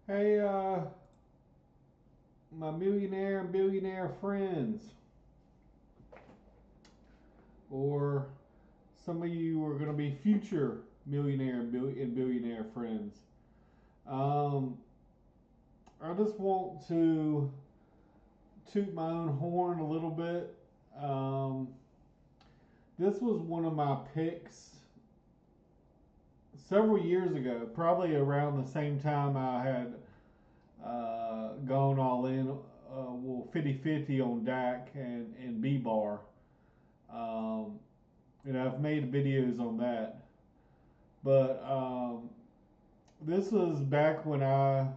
Hey, my millionaire and billionaire friends, or some of you are going to be future millionaire and billionaire friends. Um, I just want to toot my own horn a little bit. Um, this was one of my picks several years ago, probably around the same time I had gone all in, 50-50 on Dak and B bar. Um, I've made videos on that, but this was back when I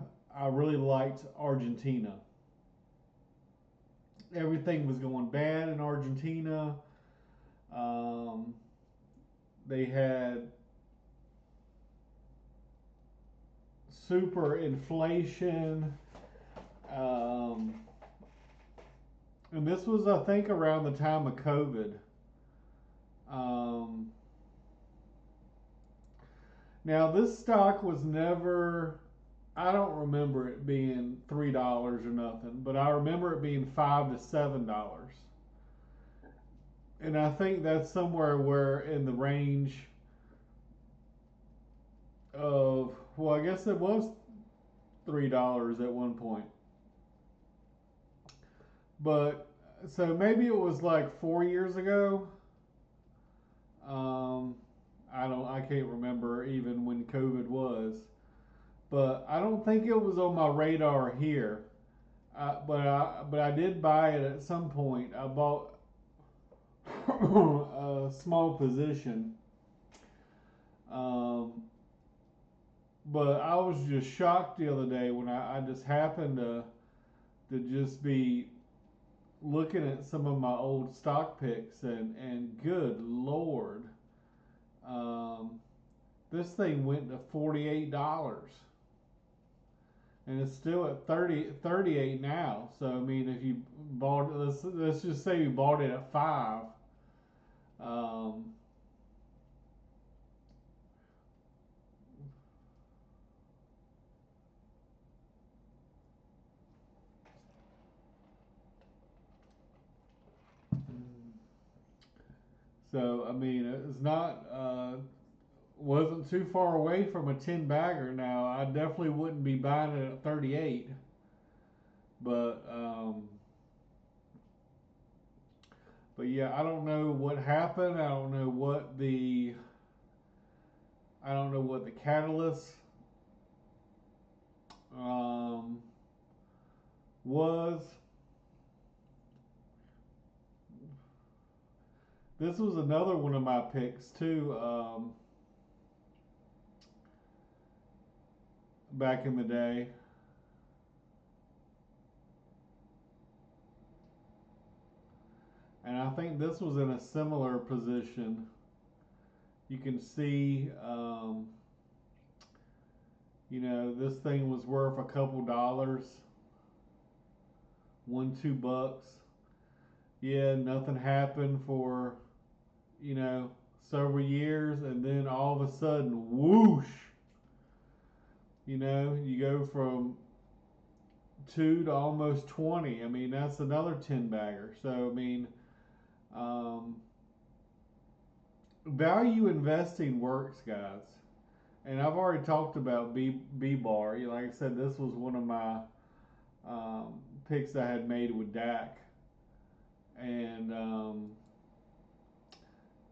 really liked Argentina. Everything was going bad in Argentina. Um, they had super inflation, um, and this was, I think, around the time of COVID. Um, Now, this stock was never, I don't remember it being $3 or nothing, but I remember it being $5 to $7. And I think that's somewhere where in the range of, well, I guess it was $3 at one point. But so maybe it was like 4 years ago. Um, I can't remember even when COVID was, but I don't think it was on my radar here. But I did buy it at some point. I bought a small position, um, but I was just shocked the other day when I just happened to just be looking at some of my old stock picks and good lord, um, this thing went to $48. And it's still at 38 now. So I mean, if you bought it, let's just say you bought it at 5. Um, so I mean, it's not wasn't too far away from a 10 bagger. Now I definitely wouldn't be buying it at 38, but yeah, I don't know what happened. I don't know what the catalyst um, was. This was another one of my picks too. Back in the day. And I think this was in a similar position. You can see, this thing was worth a couple dollars, $2. Yeah, nothing happened for, several years, and then all of a sudden, whoosh, you go from 2 to almost 20. I mean, that's another 10 bagger. So, I mean, um, value investing works, guys. And I've already talked about B bar. Like I said, this was one of my picks I had made with Dak, and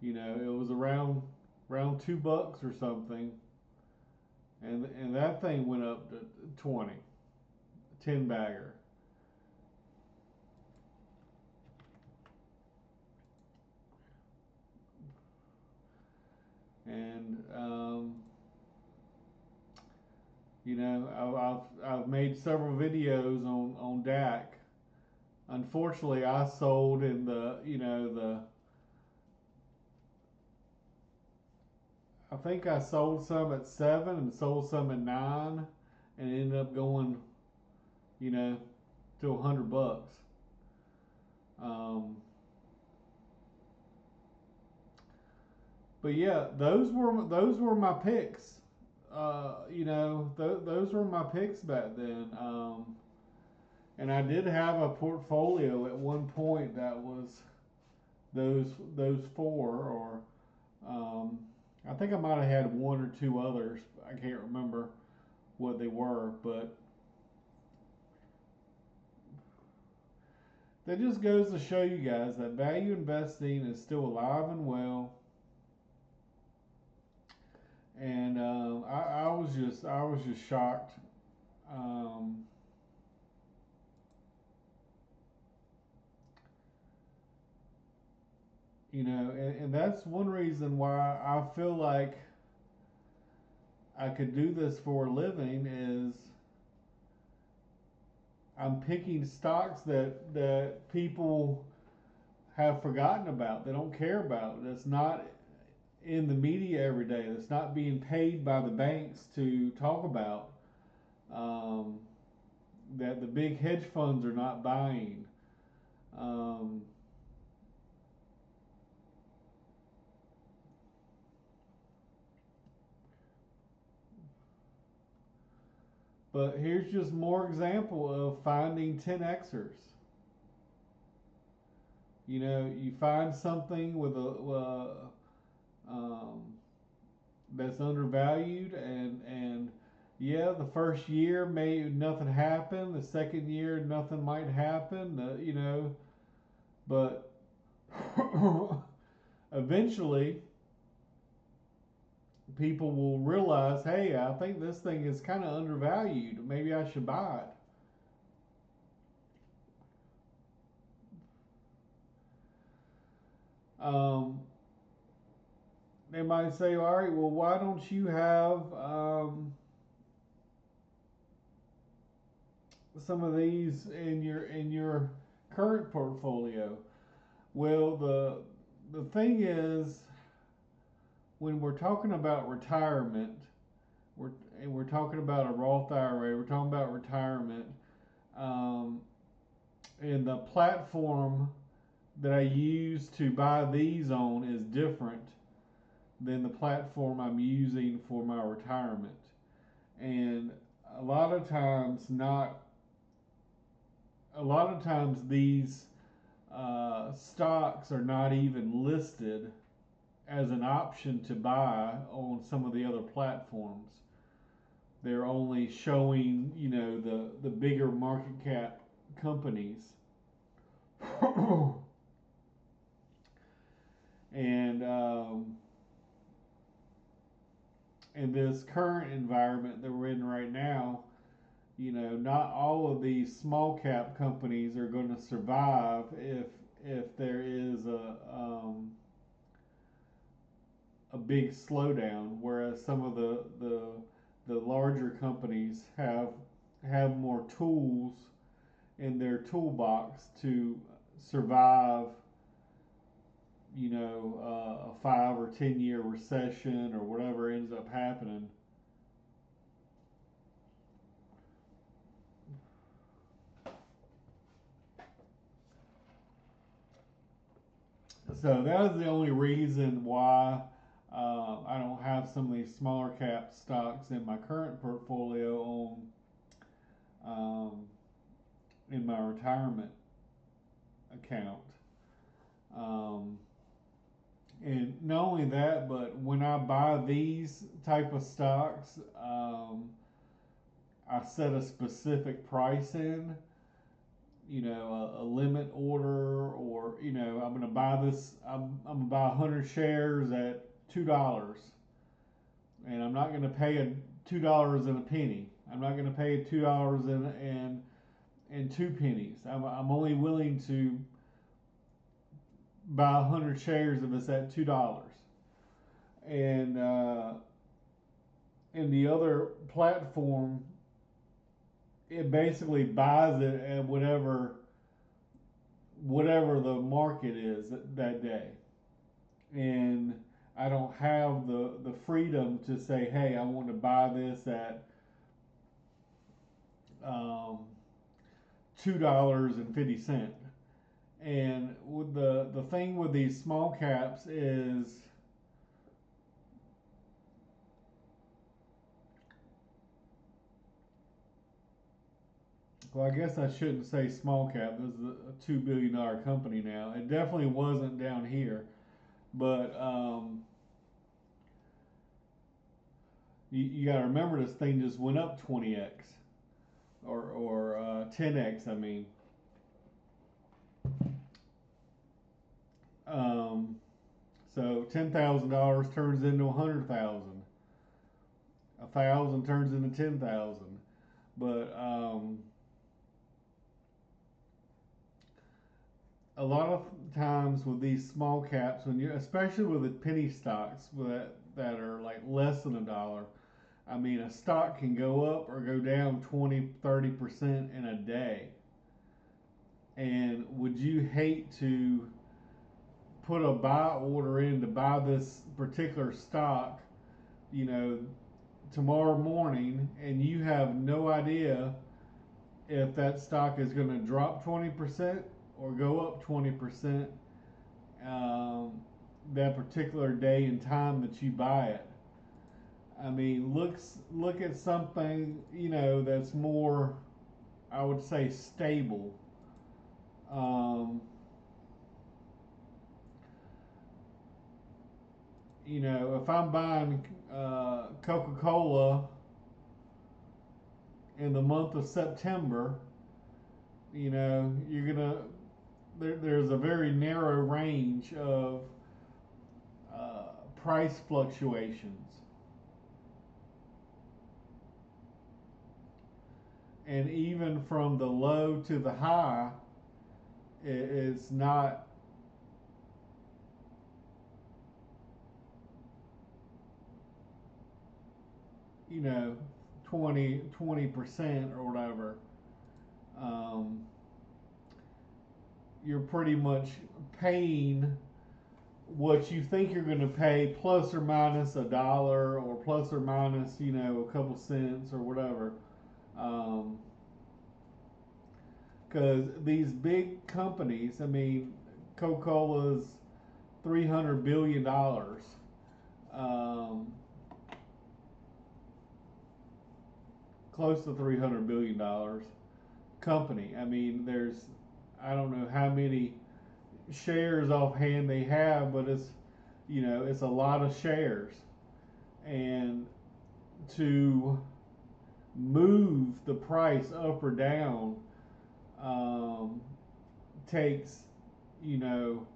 it was around $2 or something, and that thing went up to 20, 10 bagger, and I've made several videos on Dak. Unfortunately, I sold in the I think I sold some at 7 and sold some at 9, and it ended up going, you know, to $100. Um, but yeah, those were my picks you know, those were my picks back then. And I did have a portfolio at one point that was those four, or um, I think I might have had one or two others. I can't remember what they were, but that just goes to show you guys that value investing is still alive and well. And I was just shocked. Um, you know, and that's one reason why I feel like I could do this for a living is I'm picking stocks that people have forgotten about, they don't care about, that's not in the media every day, that's not being paid by the banks to talk about, um, that the big hedge funds are not buying. Um, but here's just more example of finding 10xers. You know, you find something with um, that's undervalued, and yeah, the first year may nothing happen, the second year nothing might happen, you know, but eventually people will realize, hey, I think this thing is kind of undervalued, maybe I should buy it. They might say, all right, well, why don't you have some of these in your current portfolio? Well, the thing is, when we're talking about retirement, we're and we're talking about a Roth IRA, we're talking about retirement, um, and the platform that I use to buy these on is different than the platform I'm using for my retirement. And a lot of times, not a lot of times these stocks are not even listed as an option to buy on some of the other platforms. They're only showing, you know, the bigger market cap companies. And in this current environment that we're in right now, you know, not all of these small cap companies are going to survive if there is a big slowdown. Whereas some of the larger companies have more tools in their toolbox to survive, you know, a 5 or 10 year recession or whatever ends up happening. So that is the only reason why I don't have some of these smaller cap stocks in my current portfolio um, in my retirement account. Um, and not only that, but when I buy these type of stocks, I set a specific price in, you know, a limit order, or you know, I'm going to buy this. I'm going to buy 100 shares at $2, and I'm not going to pay a $2 and a penny. I'm not going to pay $2 and 2 pennies. I'm only willing to buy 100 shares if it's at $2. And in the other platform, it basically buys it at whatever the market is that day. And I don't have the freedom to say, hey, I want to buy this at um, $2.50. And with the thing with these small caps is Well, I guess I shouldn't say small cap. This is a $2 billion company now. It definitely wasn't down here, but you got to remember this thing just went up 20x or 10x. I mean, um, so $10,000 turns into 100,000. 1,000 turns into 10,000. But a lot of times with these small caps, when you, especially with the penny stocks that are like less than $1, I mean, a stock can go up or go down 20, 30% in a day. And would you hate to put a buy order in to buy this particular stock, you know, tomorrow morning, and you have no idea if that stock is going to drop 20% or go up 20% that particular day and time that you buy it? I mean, look at something, you know, that's more, I would say, stable. Um, you know, if I'm buying Coca-Cola in the month of September, you know, you're gonna there's a very narrow range of price fluctuations, and even from the low to the high, it's not, you know, 20% or whatever. Um, you're pretty much paying what you think you're going to pay plus or minus $1 or plus or minus, you know, a couple cents or whatever. Because these big companies, I mean, Coca-Cola's $300 billion. Um, Close to $300 billion company. I mean, there's, I don't know how many shares offhand they have, but it's, you know, it's a lot of shares. And to move the price up or down takes, you know,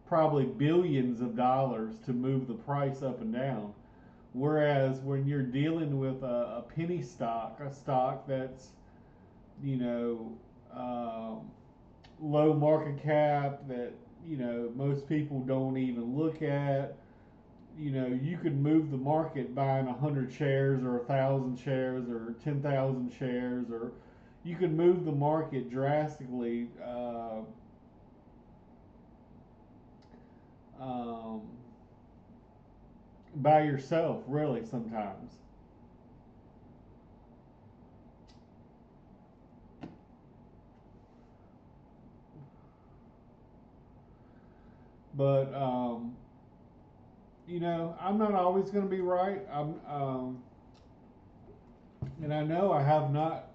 probably billions of dollars to move the price up and down. Whereas when you're dealing with a penny stock, a stock that's, you know, low market cap, that, you know, most people don't even look at, you know, you could move the market buying 100 shares or 1,000 shares or 10,000 shares, or you could move the market drastically um, by yourself, really, sometimes. But you know, I'm not always going to be right. And I know I have not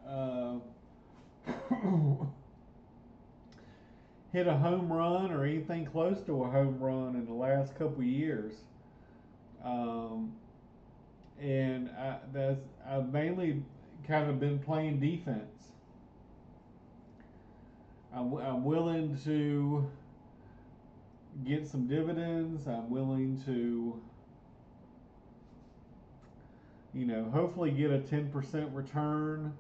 hit a home run or anything close to a home run in the last couple of years. Um, and I've mainly kind of been playing defense. I'm willing to get some dividends. I'm willing to, you know, hopefully get a 10% return,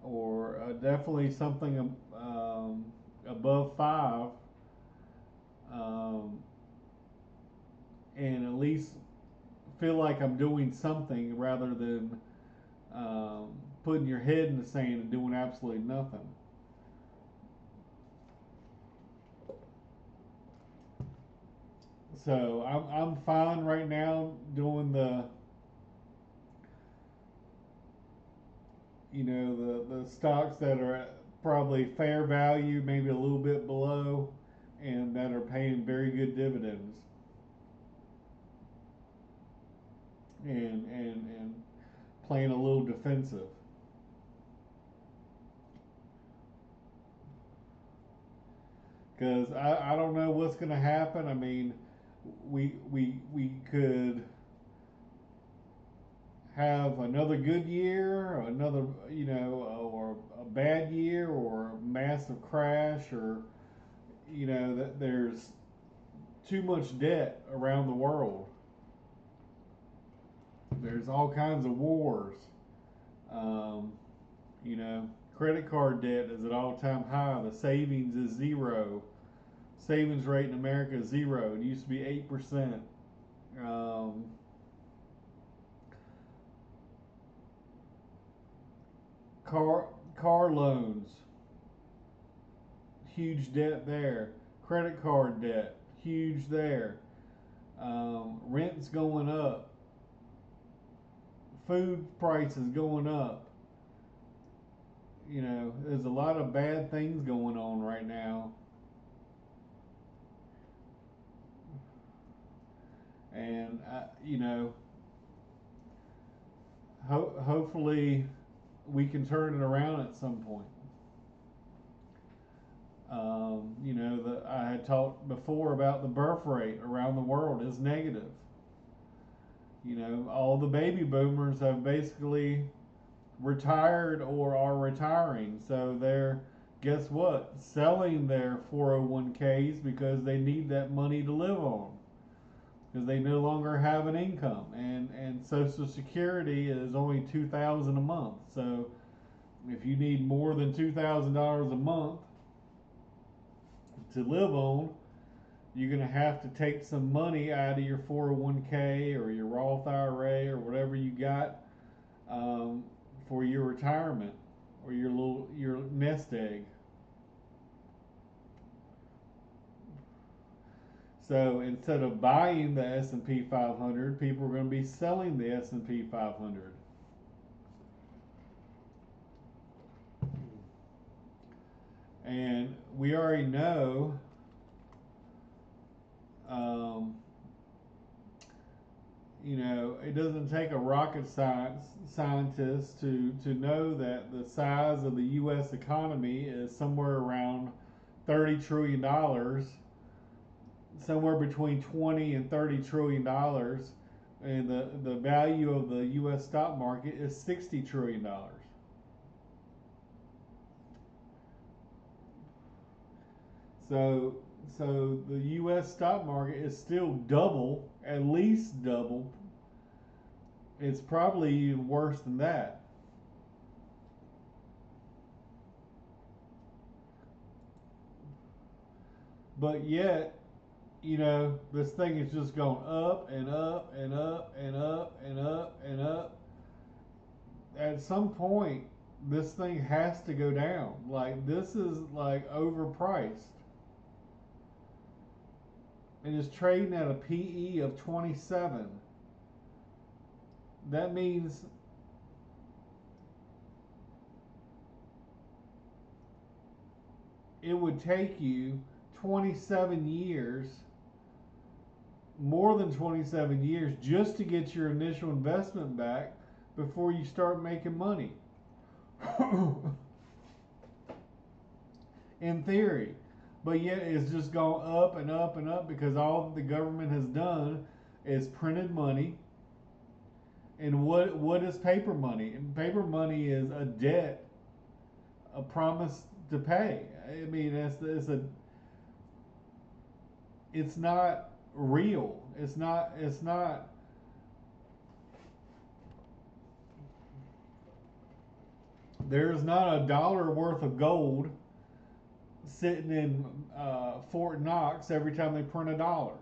or definitely something above 5, um, and at least feel like I'm doing something rather than um, putting your head in the sand and doing absolutely nothing. So I'm fine right now doing the, you know, the stocks that are at probably fair value, maybe a little bit below, and that are paying very good dividends, and playing a little defensive. because I don't know what's going to happen. I mean, we could have another good year, or another, or a bad year, or a massive crash, or that there's too much debt around the world. There's all kinds of wars. Um, you know, Credit card debt is at all-time high. The savings is zero. Savings rate in America is zero. It used to be 8%. Um, car car loans, huge debt there. Credit card debt, huge there. Rent's going up. Food prices going up. There's a lot of bad things going on right now, and hopefully we can turn it around at some point. I had talked before about the birth rate around the world is negative. All the baby boomers have basically retired or are retiring, so they're, guess what, selling their 401ks because they need that money to live on, because they no longer have an income, and Social Security is only $2,000 a month. So if you need more than $2,000 a month to live on, you're going to have to take some money out of your 401k or your Roth IRA or whatever you got, um, for your retirement, or your nest egg. So instead of buying the S&P 500, people are going to be selling the S&P 500. And we already know, um, it doesn't take a rocket scientist to know that the size of the U.S. economy is somewhere around $30 trillion dollars, somewhere between 20 and $30 trillion dollars, and the value of the U.S. stock market is $60 trillion. So so the U.S. stock market is still double, at least double. It's probably even worse than that. But yet, this thing is just going up and up and up and up and up and up. At some point, this thing has to go down. Like, this is like overpriced. It is trading at a PE of 27. That means it would take you 27 years, more than 27 years, just to get your initial investment back before you start making money. In theory. But yet it's just gone up and up and up, because all the government has done is printed money. And what is paper money? And paper money is a debt, a promise to pay. I mean, it's not real. It's not. There's not a dollar worth of gold sitting in Fort Knox every time they print a dollar.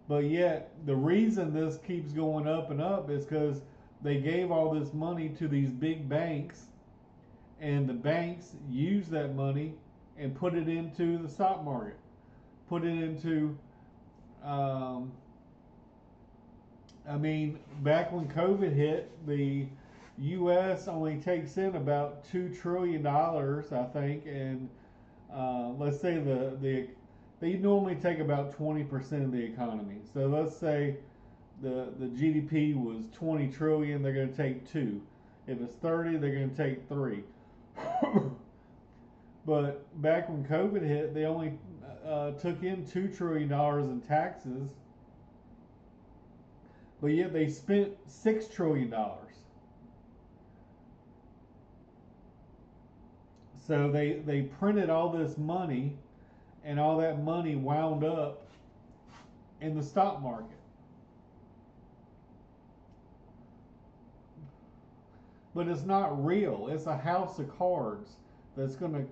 But yet, the reason this keeps going up and up is because they gave all this money to these big banks, and the banks use that money and put it into the stock market, put it into, um, I mean, back when COVID hit, the U.S. only takes in about $2 trillion, I think, and let's say they normally take about 20% of the economy. So let's say the GDP was 20 trillion, they're going to take two. If it's 30, they're going to take 3. But back when COVID hit, they only took in $2 trillion in taxes, but yet they spent $6 trillion. So they printed all this money, and all that money wound up in the stock market. But it's not real. It's a house of cards that's going to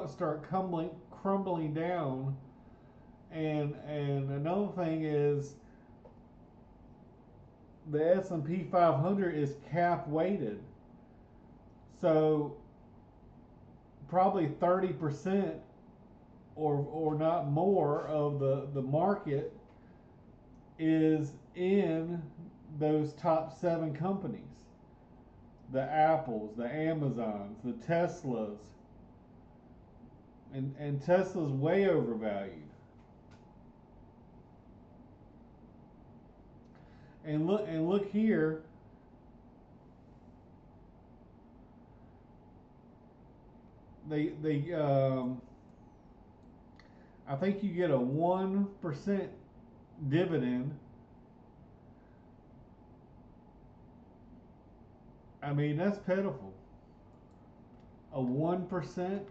start crumbling down. And another thing is the S&P 500 is cap weighted. So probably 30% or not more of the market is in those top 7 companies. The Apples, the Amazons, the Teslas. And Tesla's way overvalued. And look here. They I think you get a 1% dividend. I mean, that's pitiful. A 1%.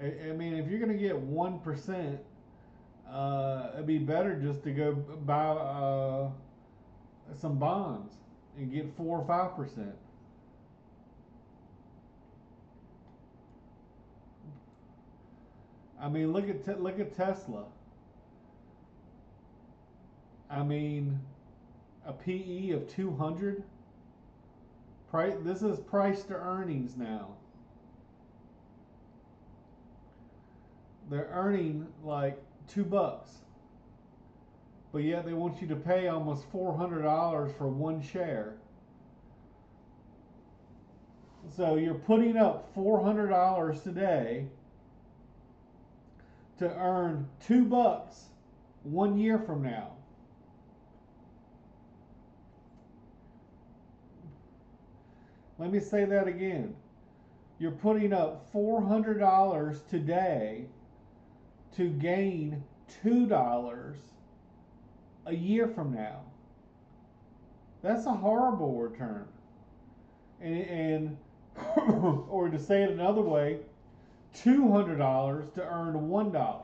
I mean, if you're going to get 1%, it'd be better just to go buy some bonds and get 4 or 5%. I mean, look at Tesla. I mean, a PE of 200. This is price to earnings now. They're earning like $2, but yet they want you to pay almost $400 for one share. So you're putting up $400 today to earn $2 1 year from now. Let me say that again. You're putting up $400 today to gain $2 a year from now. That's a horrible return. And or to say it another way, $200 to earn $1.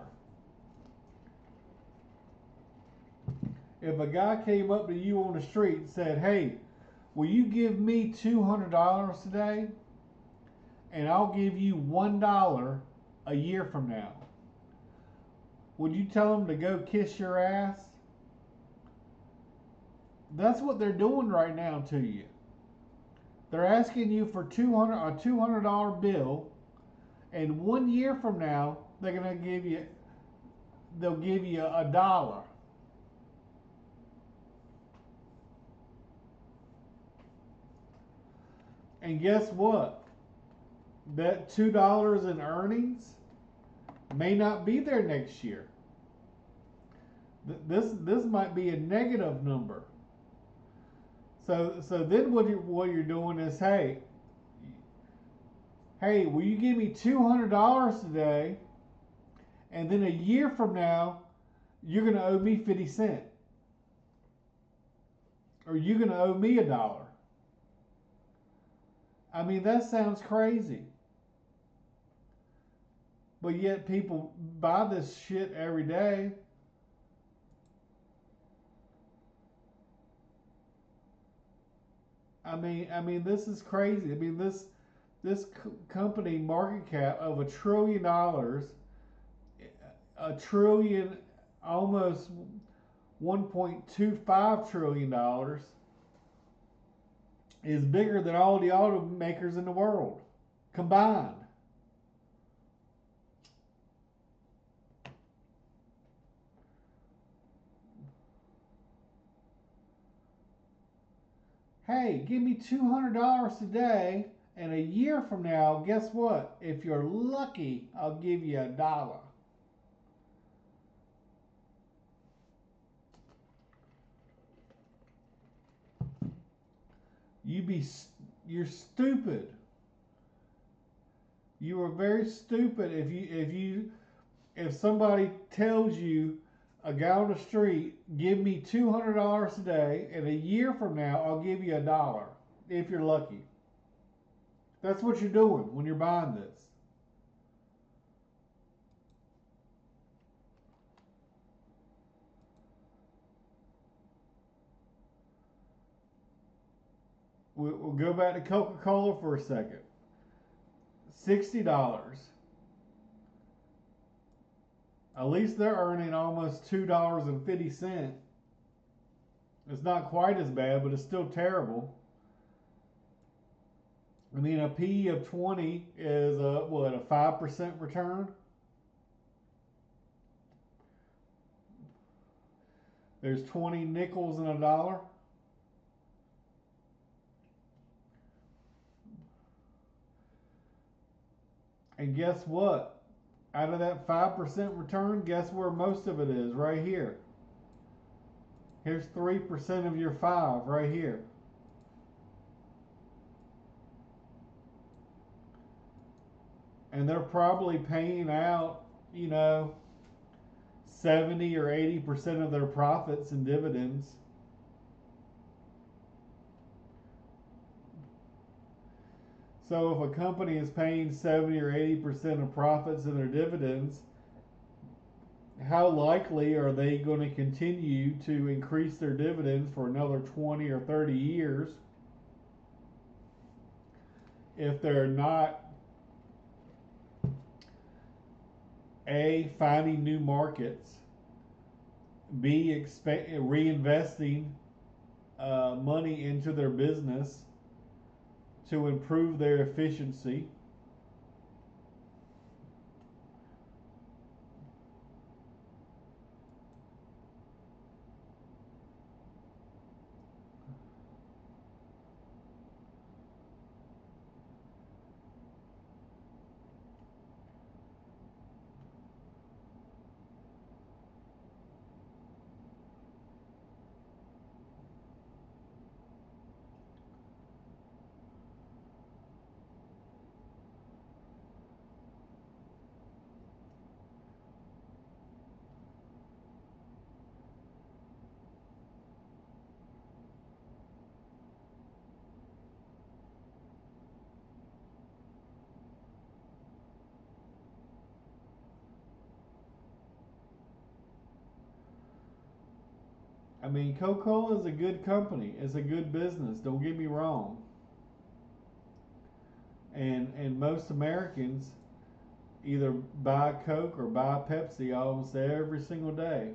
If a guy came up to you on the street and said, "Hey, will you give me $200 today, and I'll give you $1 a year from now," would you tell him to go kiss your ass? That's what they're doing right now to you. They're asking you for a $200 bill, and 1 year from now they'll give you $1. And guess what? That $2 in earnings may not be there next year. This might be a negative number. So then what you're doing is, hey, will you give me $200 today, and then a year from now you're going to owe me 50 cents, or you're going to owe me $1. I mean, that sounds crazy. But yet people buy this shit every day. I mean, this is crazy. I mean, this company market cap of $1 trillion, a trillion, almost $1.25 trillion, is bigger than all the automakers in the world combined. Hey, give me $200 today, and a year from now, guess what? If you're lucky, I'll give you $1. You be you're stupid. You are very stupid if somebody tells you, a guy on the street, give me $200 a day, and a year from now I'll give you $1 if you're lucky. That's what you're doing when you're buying this. We'll go back to Coca-Cola for a second. $60. At least they're earning almost $2.50. It's not quite as bad, but it's still terrible. I mean, a P of 20 is a 5% return? There's 20 nickels in a dollar. And guess what? Out of that 5% return, guess where most of it is? Right here. Here's 3% of your 5 right here. And they're probably paying out, 70 or 80% of their profits in dividends. So if a company is paying 70 or 80% of profits in their dividends, how likely are they going to continue to increase their dividends for another 20 or 30 years if they're not A, finding new markets, B, reinvesting money into their business to improve their efficiency, I mean, Coca-Cola is a good company. It's a good business. Don't get me wrong. And most Americans either buy Coke or buy Pepsi almost every single day.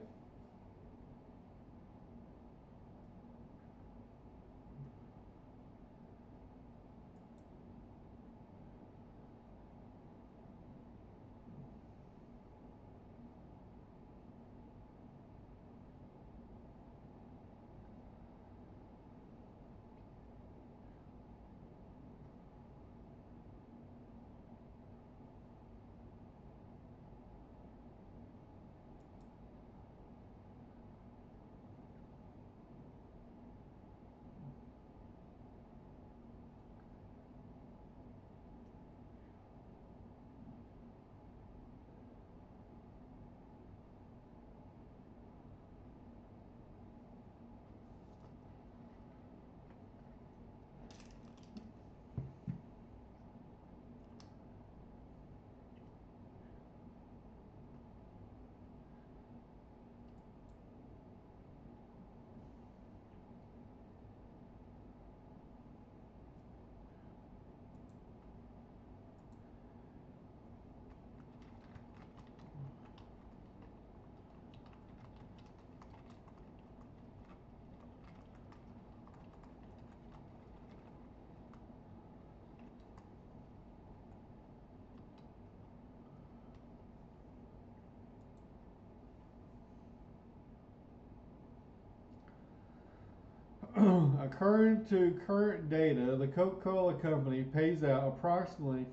According to current data, the Coca-Cola Company pays out approximately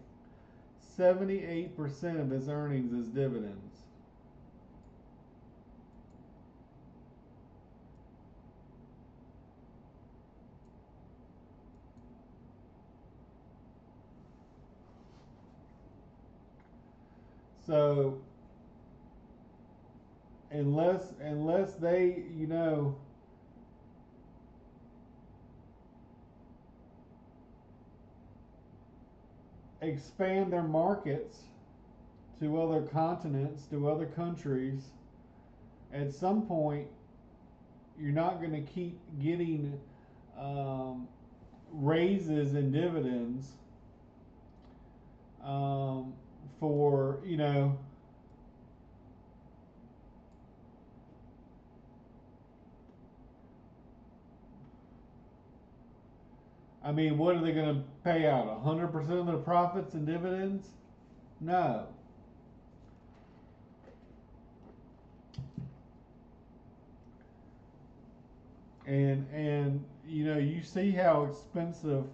78% of its earnings as dividends. So unless they, expand their markets to other continents, to other countries, at some point you're not going to keep getting um, raises and dividends for, I mean, what are they going to pay out? 100% of their profits and dividends? No. And you see how expensive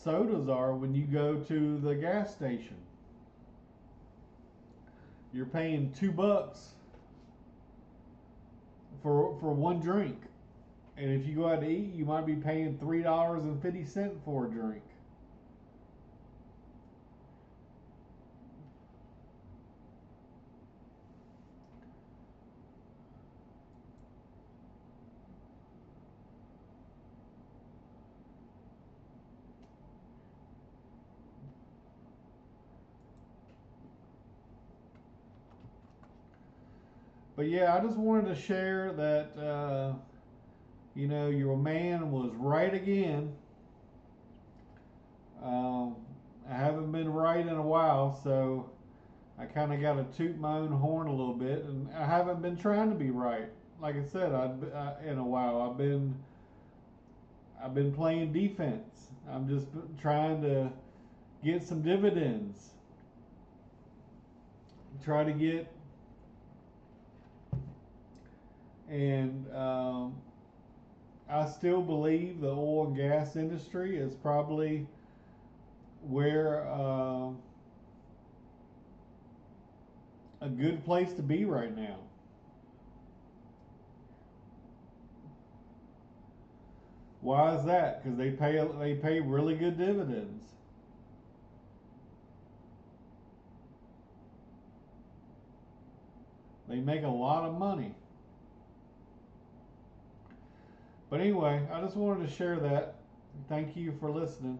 sodas are when you go to the gas station. You're paying $2 for one drink, and if you go out to eat, you might be paying $3.50 for a drink. But yeah, I just wanted to share that your man was right again. Um, I haven't been right in a while, so I kind of got to toot my own horn a little bit, and I haven't been trying to be right. Like I said, in a while I've been playing defense. I'm just trying to get some dividends. Try to get and I still believe the oil and gas industry is probably where a good place to be right now. Why is that? Because they pay really good dividends. They make a lot of money. But anyway, I just wanted to share that. Thank you for listening.